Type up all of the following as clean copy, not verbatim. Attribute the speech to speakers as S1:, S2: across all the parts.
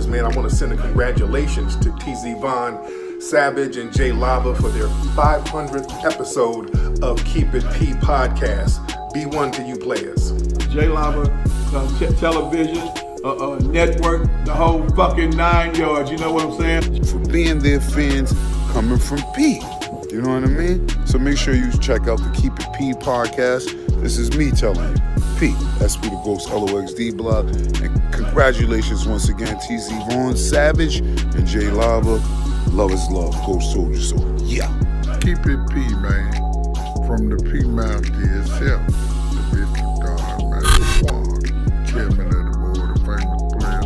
S1: man, I want to send a congratulations to TZ Von Savage and Jay Lava for their 500th episode of Keep It P podcast. B1 to you players.
S2: Jay Lava, television, network, the whole fucking 9 yards, you know what I'm saying?
S3: For being their fans coming from P. You know what I mean? So make sure you check out the Keep It P podcast. This is me telling you. P, SP the Ghost LOXD blog. And congratulations once again, TZ Von Savage and Jay Lava. Love is love. Ghost Soldier. So yeah.
S4: Keep it P, man. From the P Master itself. The Bishop God, man. Chairman of the board, the famous player.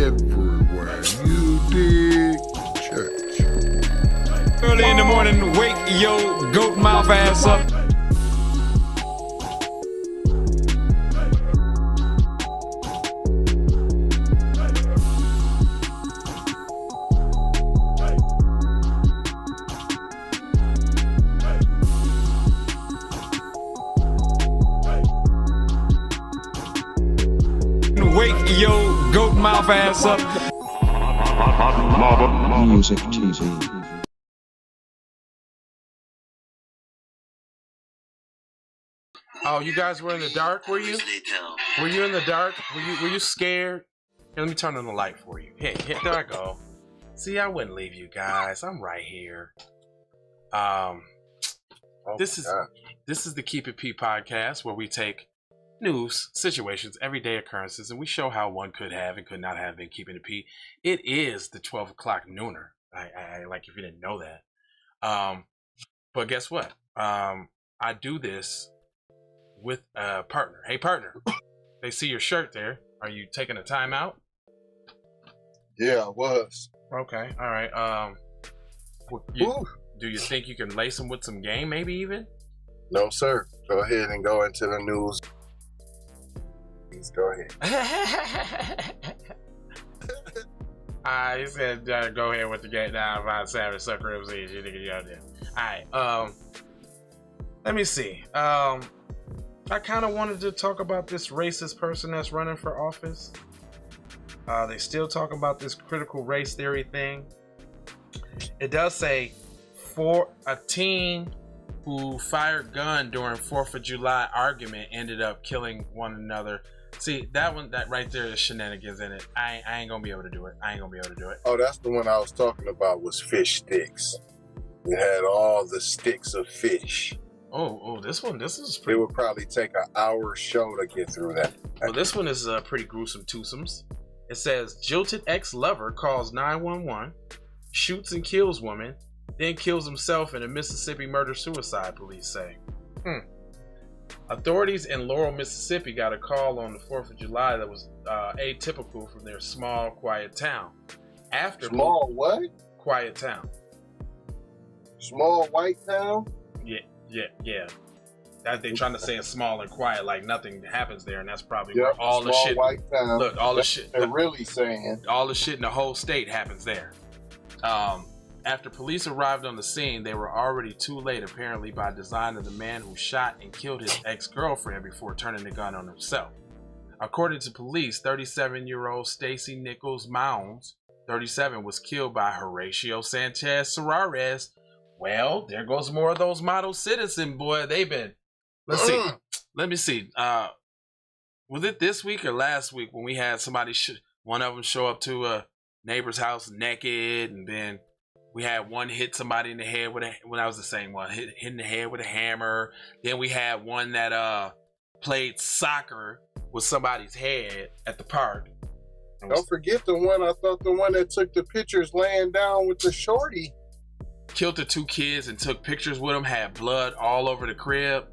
S4: Everywhere. You dig? Church.
S5: Early in the morning, wake your goat mouth ass up. Wake your goat mouth ass up.
S6: Music TV.
S7: Oh, you guys were in the dark, were you? Were you in the dark? Were you scared? Here, let me turn on the light for you. Here, there I go. See, I wouldn't leave you guys. I'm right here. This is the Keep It P podcast, where we take news, situations, everyday occurrences, and we show how one could have and could not have been keeping it P. It is the 12 o'clock nooner. I like if you didn't know that. But guess what? I do this with a partner. Hey, partner. They see your shirt there. Are you taking a time out?
S4: Yeah, I was.
S7: Okay. All right. Do you think you can lace them with some game, maybe even?
S4: No, sir. Go ahead and go into the news. Please go ahead.
S7: He said, go ahead with the game now. Find Savage, suck ribs, you nigga, you out there. All right. Let me see. I kind of wanted to talk about this racist person that's running for office. They still talk about this critical race theory thing. It does say for a teen who fired gun during 4th of July argument ended up killing one another. See, that right there is shenanigans in it. I ain't gonna be able to do it.
S4: Oh, that's the one I was talking about, was fish sticks. It had all the sticks of fish.
S7: Oh, this is pretty.
S4: It would probably take an hour show to get through that.
S7: Well, this one is pretty gruesome twosomes. It says, jilted ex-lover calls 911, shoots and kills woman, then kills himself in a Mississippi murder-suicide, police say. Authorities in Laurel, Mississippi got a call on the 4th of July that was atypical from their small, quiet town.
S4: Small what?
S7: Quiet town.
S4: Small white town?
S7: Yeah. That they trying to say it's small and quiet, like nothing happens there, and that's probably
S4: Yep,
S7: where all the shit.
S4: white town.
S7: Look, all the shit.
S4: They're really saying
S7: all the shit in the whole state happens there. After police arrived on the scene, they were already too late, apparently by design of the man who shot and killed his ex-girlfriend before turning the gun on himself. According to police, 37-year-old Stacy Nichols Mounds, 37, was killed by Horatio Sanchez Suarez. Well, there goes more of those model citizen, boy. They've been. Let's see. Let me see. Was it this week or last week when we had somebody, one of them show up to a neighbor's house naked, and then we had one hit somebody in the head with that was the same one, hit in the head with a hammer. Then we had one that played soccer with somebody's head at the park.
S4: Don't forget the one, I thought the one that took the pictures laying down with the shorty.
S7: Killed the 2 kids and took pictures with them, had blood all over the crib.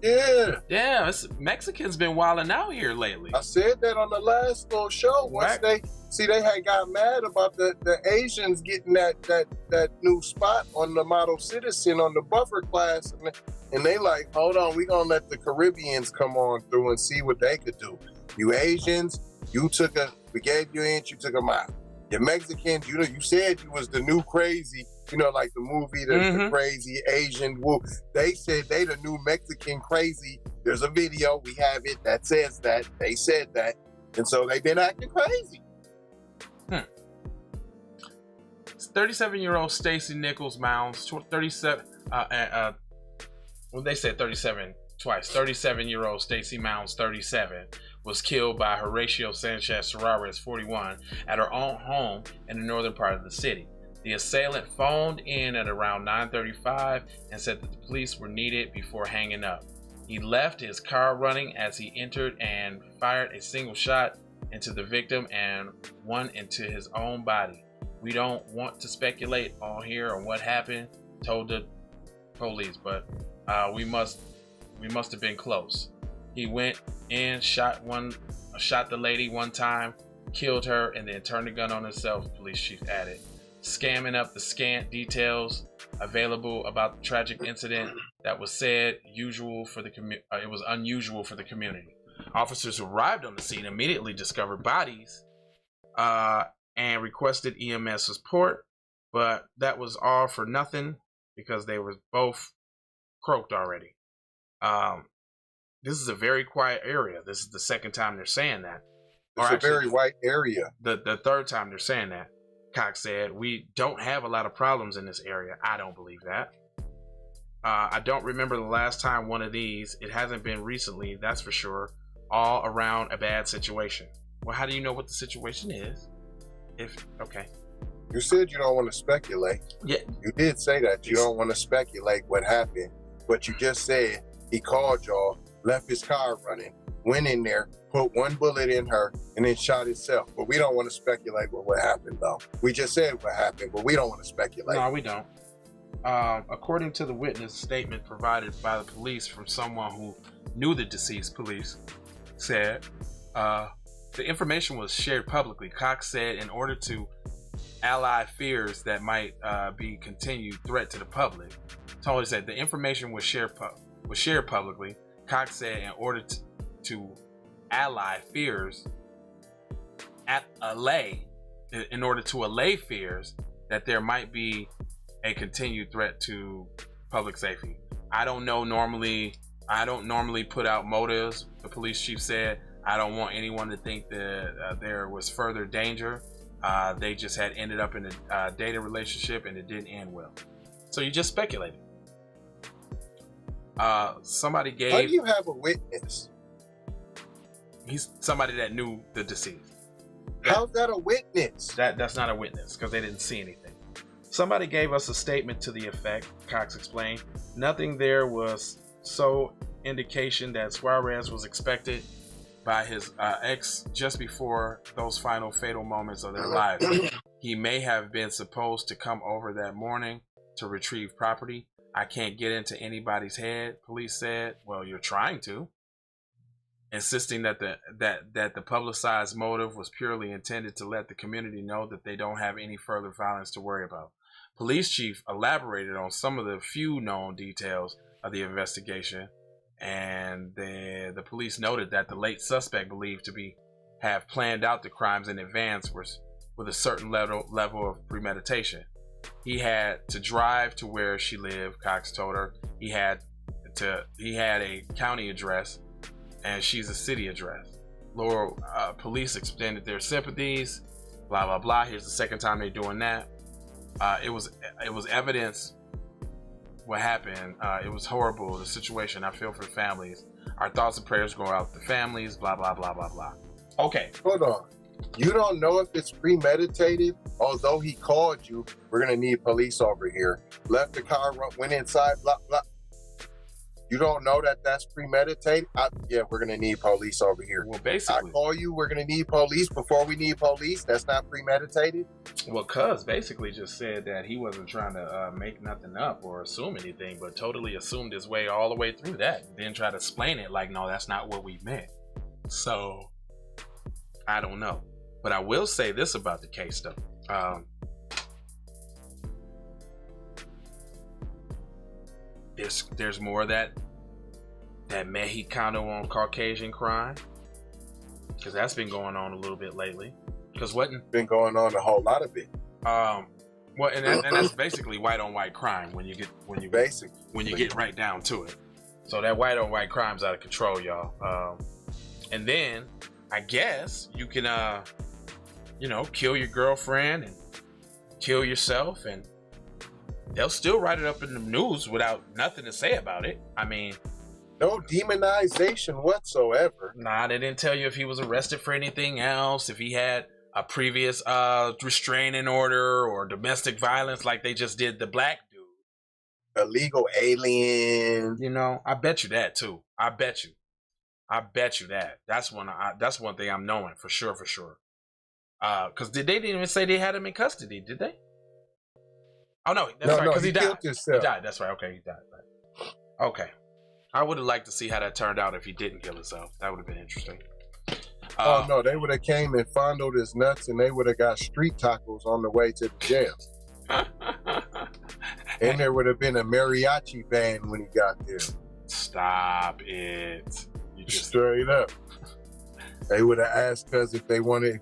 S4: Yeah,
S7: Mexicans been wilding out here lately.
S4: I said that on the last little show. Once they had got mad about the Asians getting that new spot on the model citizen on the buffer class, and they like, hold on, we gonna let the Caribbeans come on through and see what they could do. You Asians, we gave you an inch, you took a mile. The Mexicans, you said you was the new crazy, like the movie, the crazy Asian wolf. They said they the new Mexican crazy. There's a video, we have it, that says that. They said that. And so they've been acting crazy.
S7: 37-year-old Stacy Nichols Mounds, 37. Well, they said 37 twice. 37-year-old Stacy Mounds, 37, was killed by Horatio Sanchez Suarez, 41, at her own home in the northern part of the city. The assailant phoned in at around 9:35 and said that the police were needed before hanging up. He left his car running as he entered and fired a single shot into the victim and one into his own body. We don't want to speculate on here on what happened, told the police, but we must have been close. He went in, shot the lady one time, killed her, and then turned the gun on himself, police chief added. Scamming up the scant details available about the tragic incident that was said unusual for the community. Officers who arrived on the scene immediately discovered bodies and requested EMS support, but that was all for nothing because they were both croaked already. This is a very quiet area. This is the second time they're saying that.
S4: It's a very white area.
S7: The third time they're saying that. Cox said, "We don't have a lot of problems in this area." I don't believe that. I don't remember the last time one of these. It hasn't been recently, that's for sure. All around a bad situation. Well, how do you know what the situation is? Okay.
S4: You said you don't want to speculate.
S7: Yeah.
S4: You did say that. You don't want to speculate what happened. But you just said he called y'all, left his car running, went in there, put one bullet in her, and then shot himself. But we don't want to speculate what happened, though. We just said what happened, but we don't want to speculate.
S7: No, we don't. According to the witness statement provided by the police from someone who knew the deceased, police said, the information was shared publicly. Cox said in order to allay fears that might be continued threat to the public. Totally said the information was shared publicly. Cox said in order to allay fears, in order to allay fears that there might be a continued threat to public safety. I don't normally put out motives. The police chief said, I don't want anyone to think that there was further danger. They just had ended up in a dating relationship and it didn't end well. So you just speculated. Somebody gave.
S4: How do you have a witness?
S7: He's somebody that knew the deceased.
S4: How's that a witness?
S7: That's not a witness because they didn't see anything. Somebody gave us a statement to the effect, Cox explained. Nothing there was so indication that Suarez was expected by his ex just before those final fatal moments of their lives. He may have been supposed to come over that morning to retrieve property. I can't get into anybody's head, police said. Well, you're trying to. Insisting that the publicized motive was purely intended to let the community know that they don't have any further violence to worry about. Police chief elaborated on some of the few known details of the investigation, and the police noted that the late suspect believed to have planned out the crimes in advance with a certain level of premeditation. He had to drive to where she lived, Cox told her. He had a county address and she's a city address. Laurel police extended their sympathies, blah blah blah. Here's the second time they're doing that. It was evidence what happened. It was horrible, the situation. I feel for the families. Our thoughts and prayers go out to the families, blah blah blah blah blah. Okay.
S4: Hold on. You don't know if it's premeditated, although he called you, we're gonna need police over here. Left the car, went inside, blah blah. You don't know that that's premeditated? Yeah, we're gonna need police over here.
S7: Well, basically,
S4: I call you, we're gonna need police before we need police. That's not premeditated.
S7: Well, Cuz basically just said that he wasn't trying to make nothing up or assume anything, but totally assumed his way all the way through that. Then try to explain it like, no, that's not what we meant. So I don't know, but I will say this about the case though. There's more of that Mexicano on Caucasian crime, because that's been going on a little bit lately. Because
S4: been going on a whole lot of it.
S7: Well, and that's basically white on white crime when you get right down to it. So that white on white crime's out of control, y'all. And then I guess you can you know, kill your girlfriend and kill yourself, and they'll still write it up in the news without nothing to say about it. I mean,
S4: no demonization whatsoever.
S7: Nah, they didn't tell you if he was arrested for anything else, if he had a previous restraining order or domestic violence like they just did the black dude.
S4: Illegal alien.
S7: You know, I bet you that too. I bet you that. That's one thing I'm knowing for sure. Because they didn't even say they had him in custody, did they? Oh no, that's right. Because he died. He died. That's right. Okay, he died. Right. Okay. I would have liked to see how that turned out if he didn't kill himself. That would have been interesting.
S4: Oh no, they would have came and fondled his nuts, and they would have got street tacos on the way to the jail. And there would have been a mariachi band when he got there.
S7: Stop it! You just
S4: straight up. They would have asked us if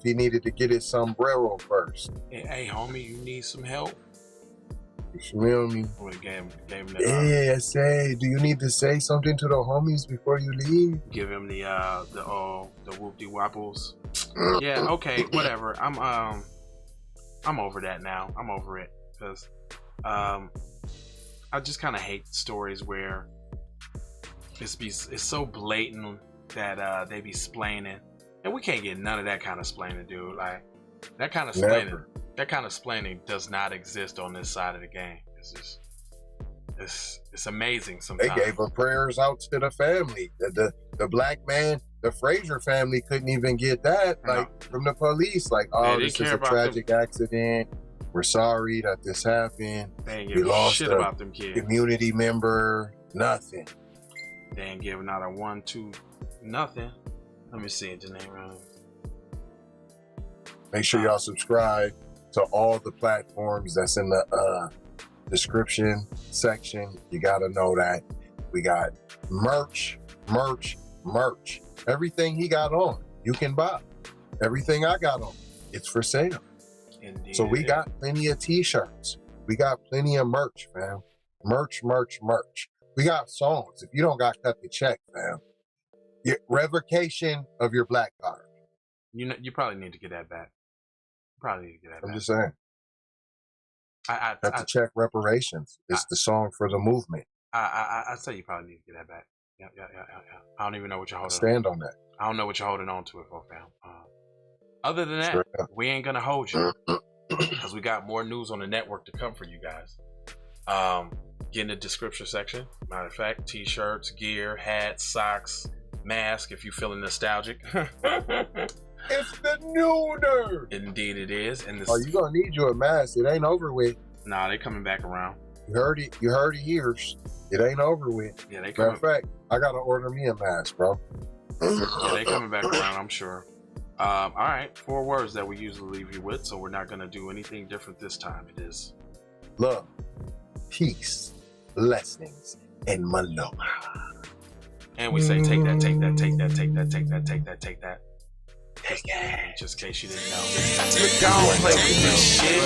S4: he needed to get his sombrero first.
S7: Hey, homie, you need some help?
S4: You feel me?
S7: Gave him
S4: I say, do you need to say something to the homies before you leave?
S7: Give him the whoop-de-wapples. Yeah, okay, whatever. I'm over that now. I'm over it because I just kind of hate stories where it's so blatant that they be splaining, and we can't get none of that kind of splaining, dude. Like that kind of splaining. That kind of splaining does not exist on this side of the game. It's amazing sometimes.
S4: They gave her prayers out to the family. The black man, the Frazier family couldn't even get that from the police. Like, oh, this is a tragic accident. We're sorry that this happened.
S7: They ain't giving a shit about them kids.
S4: Community member, nothing.
S7: They ain't giving out a 1, 2, nothing. Let me see it, Janae.
S4: Make sure y'all subscribe to all the platforms that's in the description section. You gotta know that we got merch. Everything he got on, you can buy. Everything I got on, it's for sale.
S7: Indeed.
S4: So we got plenty of t-shirts. We got plenty of merch, fam. Merch. We got songs. If you don't got cut the check, fam. Revocation of your black card.
S7: You probably need to get that back.
S4: I'm just saying.
S7: I
S4: have to check reparations. It's the song for the movement.
S7: I say you probably need to get that back. Yeah. I don't even know what you're holding.
S4: Stand on that.
S7: I don't know what you're holding on to it for, fam. Other than that, we ain't gonna hold you because we got more news on the network to come for you guys. Get in the description section. Matter of fact, t-shirts, gear, hats, socks, mask. If you're feeling nostalgic.
S4: It's the new nerd.
S7: Indeed it is. And
S4: you gonna need you a mask. It ain't over with.
S7: Nah, they coming back around.
S4: You heard it here. It ain't over with.
S7: Yeah, they
S4: coming. Matter of fact, I gotta order me a mask, bro.
S7: Yeah, they coming back around, I'm sure. All right, 4 words that we usually leave you with, so we're not gonna do anything different this time. It is
S4: love, peace, blessings, and maloma.
S7: And we say take that. Just in case you didn't know.
S8: Look, I don't play with this shit.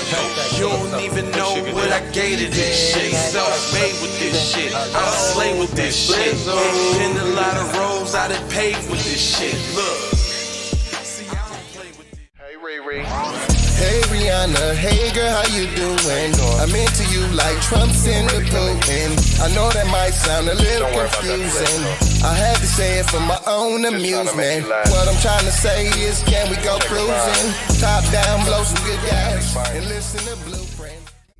S8: You don't even know what I gave to this shit. Self-made with this shit. I slay with this shit. Been a lot of roads I done paved with this shit. Look. See, I don't play with this.
S4: Hey, Ray.
S9: Hey Rihanna, hey girl, how you doing? I'm into you like Trump's in the Putin. I know that might sound a little confusing. I had to say it for my own amusement. What I'm trying to say is, can we go cruising? Top down, blow some good gas, and listen to Blueprint.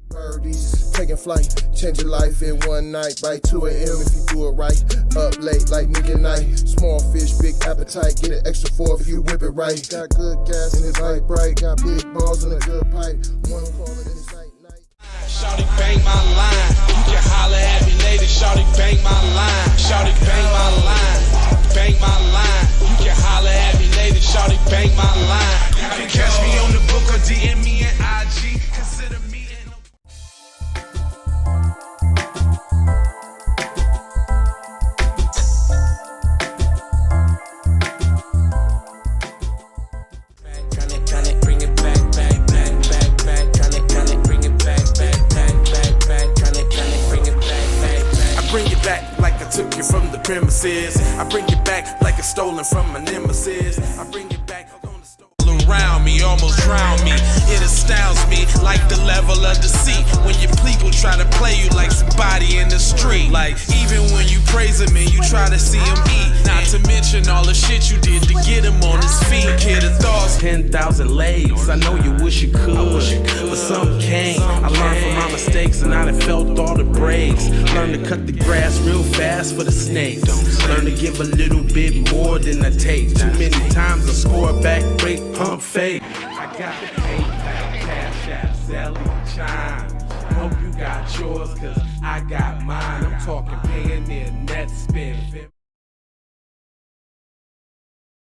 S9: Birdies, taking flight, change your life in one night. By 2 a.m. if you do it right. Up late like nigga night. Small fish, big appetite. Get an extra 4 if you whip it right. Got good gas and it's light bright. Got big balls and a good pipe. One call it it's night.
S8: Shawty bang my line. You can holler at me later. Shawty bang my line. Shawty bang my line. Bang my line. You can holler at me later. Shawty bang my line. You can catch me on the book or DM me at IG. Consider me in bring it back. Bring it back like I took you from the premises. I bring it back like it's stolen from my nemesis. I bring it back on the stolen around me almost drown me. It astounds me like the level of deceit when your people try to play you like somebody in the street. Like even when you praise him and you try to see him eat, not to mention all the shit you did to get him on his feet. Kid of thoughts, 10,000 legs. I know you wish you could, but some can't. I learned from my mistakes and I done felt all the breaks. Learn to cut the grass real fast for the snakes. Learn to give a little bit more than I take. Too many times I score back, break, pump, fake. I got the PayPal, Cash App, Zelle, Chime. Hope you got yours, cause I got mine. I'm talking paying near net spend.